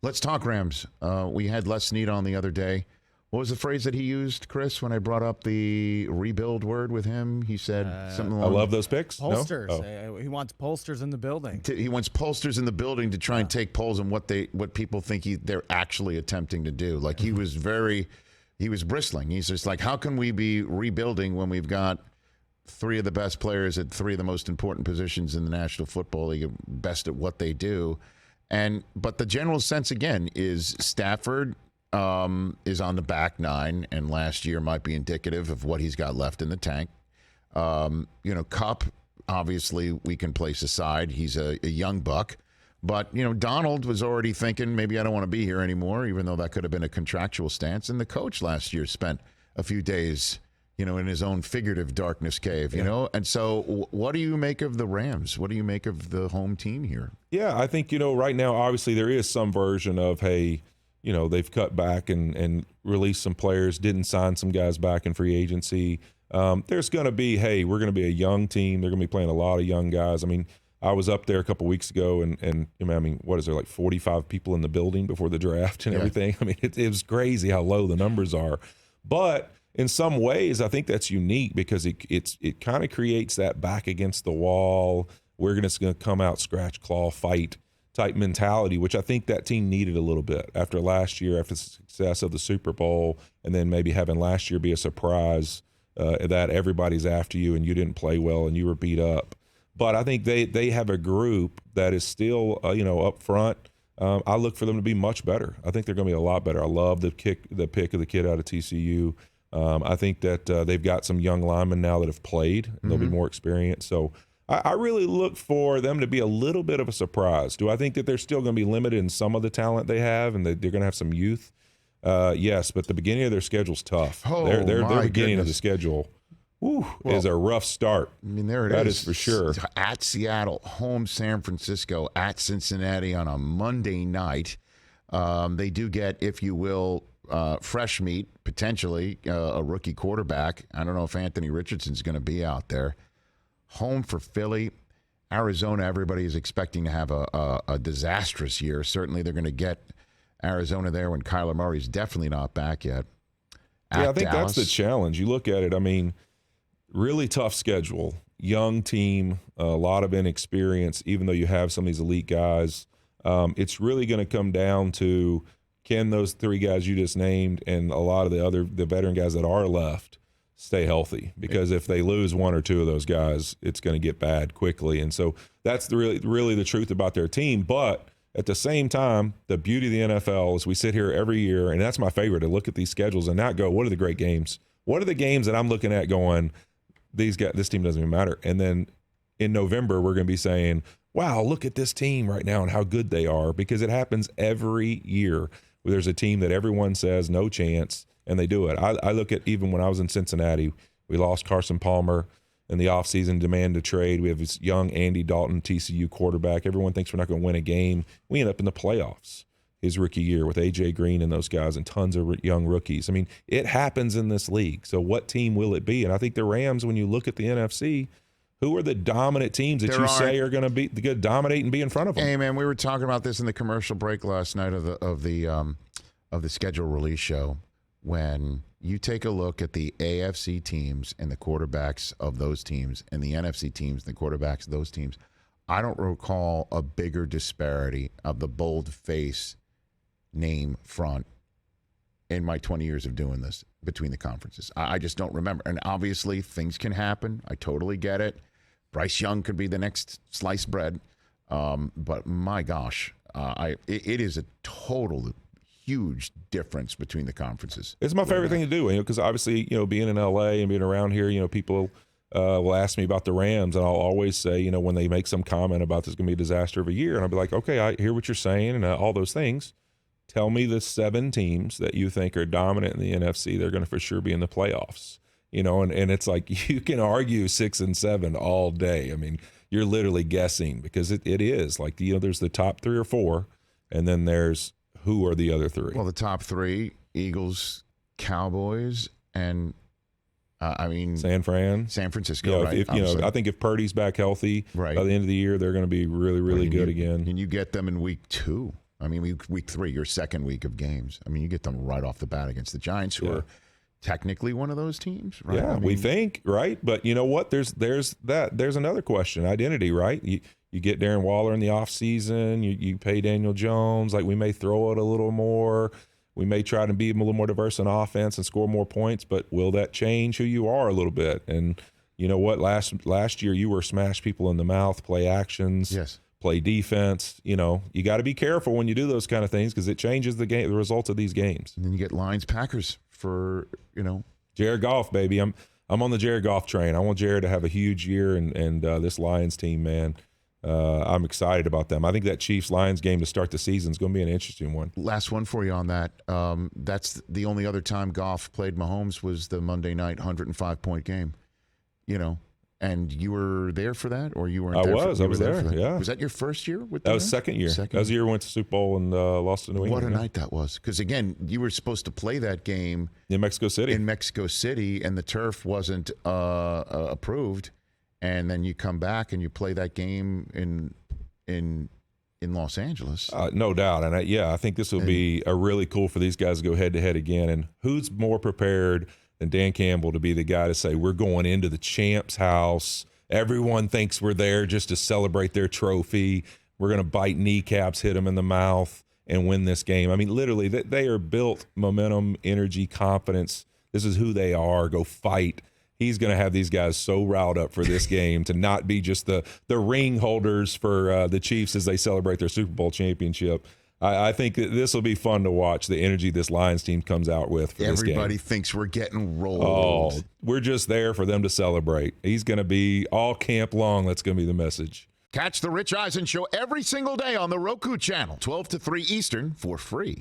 Let's talk Rams. We had Les Snead on the other day. What was the phrase that he used, Chris, when I brought up the rebuild word with him? He said something along. I love those picks. Pollsters. No? He wants pollsters in the building. He wants pollsters in the building to try and take polls on what people think they're actually attempting to do. Like he was bristling. He's just like, how can we be rebuilding when we've got three of the best players at three of the most important positions in the National Football League, best at what they do? But the general sense again is Stafford is on the back nine, and last year might be indicative of what he's got left in the tank. Kupp, obviously, we can place aside. He's a young buck. But, Donald was already thinking, maybe I don't want to be here anymore, even though that could have been a contractual stance. And the coach last year spent a few days, in his own figurative darkness cave, And so what do you make of the Rams? What do you make of the home team here? Yeah, I think, right now, obviously, there is some version of, hey, they've cut back and released some players, didn't sign some guys back in free agency. There's going to be, hey, we're going to be a young team. They're going to be playing a lot of young guys. I mean, I was up there a couple weeks ago, and what is there, like 45 people in the building before the draft and everything? I mean, it was crazy how low the numbers are. But in some ways, I think that's unique because it kind of creates that back against the wall. We're just going to come out, scratch, claw, fight type mentality, which I think that team needed a little bit after last year, after the success of the Super Bowl, and then maybe having last year be a surprise that everybody's after you and you didn't play well and you were beat up. But I think they have a group that is still, up front. I look for them to be much better. I think they're going to be a lot better. I love the pick of the kid out of TCU. I think that they've got some young linemen now that have played, and they'll be more experienced. So I really look for them to be a little bit of a surprise. Do I think that they're still going to be limited in some of the talent they have and that they're going to have some youth? Yes, but the beginning of their schedule's tough. Their beginning of the schedule is a rough start. I mean, there it is. That is for sure. At Seattle, home San Francisco, at Cincinnati on a Monday night. They do get, if you will, fresh meat, potentially a rookie quarterback. I don't know if Anthony Richardson's going to be out there. Home for Philly. Arizona, everybody is expecting to have a disastrous year. Certainly they're going to get Arizona there when Kyler Murray's definitely not back yet. I think that's the challenge. You look at it, I mean, really tough schedule. Young team, a lot of inexperience, even though you have some of these elite guys. It's really going to come down to, can those three guys you just named and a lot of the veteran guys that are left stay healthy? Because if they lose one or two of those guys, it's going to get bad quickly. And so that's really the truth about their team. But at the same time, the beauty of the NFL is we sit here every year, and that's my favorite, to look at these schedules and not go, what are the great games? What are the games that I'm looking at going, this team doesn't even matter? And then in November, we're going to be saying, wow, look at this team right now and how good they are, because it happens every year. There's a team that everyone says no chance, and they do it. I look at, even when I was in Cincinnati, we lost Carson Palmer in the offseason, demand to trade. We have this young Andy Dalton, TCU quarterback. Everyone thinks we're not going to win a game. We end up in the playoffs his rookie year with A.J. Green and those guys and tons of young rookies. I mean, it happens in this league. So what team will it be? And I think the Rams, when you look at the NFC, who are the dominant teams that say are going to be good, dominate and be in front of them? Hey, man, we were talking about this in the commercial break last night of the schedule release show. When you take a look at the AFC teams and the quarterbacks of those teams and the NFC teams and the quarterbacks of those teams, I don't recall a bigger disparity of the bold-face name front in my 20 years of doing this between the conferences. I just don't remember. And obviously, things can happen. I totally get it. Bryce Young could be the next sliced bread. But my gosh, it is a total huge difference between the conferences. It's my favorite thing to do, because obviously, being in LA and being around here, people will ask me about the Rams, and I'll always say, when they make some comment about this is going to be a disaster of a year, and I'll be like, okay, I hear what you're saying and all those things. Tell me the 7 teams that you think are dominant in the NFC. They're going to for sure be in the playoffs. And it's like, you can argue 6 and 7 all day. I mean, you're literally guessing, because it is like, there's the top 3 or 4, and then there's who are the other 3. Well, the top 3, Eagles, Cowboys, and San Francisco, right? I think if Purdy's back healthy by the end of the year, they're going to be really, really good again. And you get them in week 2. I mean, week 3, your second week of games. I mean, you get them right off the bat against the Giants, who are technically one of those teams, right? Yeah, we think, right? But you know what? There's another question, identity, right? You get Darren Waller in the offseason, you pay Daniel Jones, like we may throw it a little more. We may try to be a little more diverse in offense and score more points, but will that change who you are a little bit? And you know what? Last year you were smash people in the mouth, play actions, play defense. You know, you got to be careful when you do those kind of things because it changes the results of these games. And then you get Lions Packers for, you know, Jared Goff, baby. I'm on the Jared Goff train. I want Jared to have a huge year, and this Lions team, man. I'm excited about them. I think that Chiefs-Lions game to start the season is going to be an interesting one. Last one for you on that. That's the only other time Goff played Mahomes was the Monday night 105-point game. You know, and you were there for that, or you weren't? I there was. I was there. Yeah. Was that your first year with? That was second year. That was the year we went to Super Bowl and lost to New England. What a night that was! Because again, you were supposed to play that game in Mexico City. And the turf wasn't approved. And then you come back and you play that game in Los Angeles. No doubt. And I think this will be really cool for these guys to go head-to-head again. And who's more prepared than Dan Campbell to be the guy to say, we're going into the champ's house. Everyone thinks we're there just to celebrate their trophy. We're going to bite kneecaps, hit them in the mouth, and win this game. I mean, literally, they are built momentum, energy, confidence. This is who they are. Go fight. He's going to have these guys so riled up for this game to not be just the ring holders for the Chiefs as they celebrate their Super Bowl championship. I think that this will be fun to watch, the energy this Lions team comes out with for this game. Everybody thinks we're getting rolled. Oh, we're just there for them to celebrate. He's going to be all camp long. That's going to be the message. Catch the Rich Eisen Show every single day on the Roku channel, 12 to 3 Eastern, for free.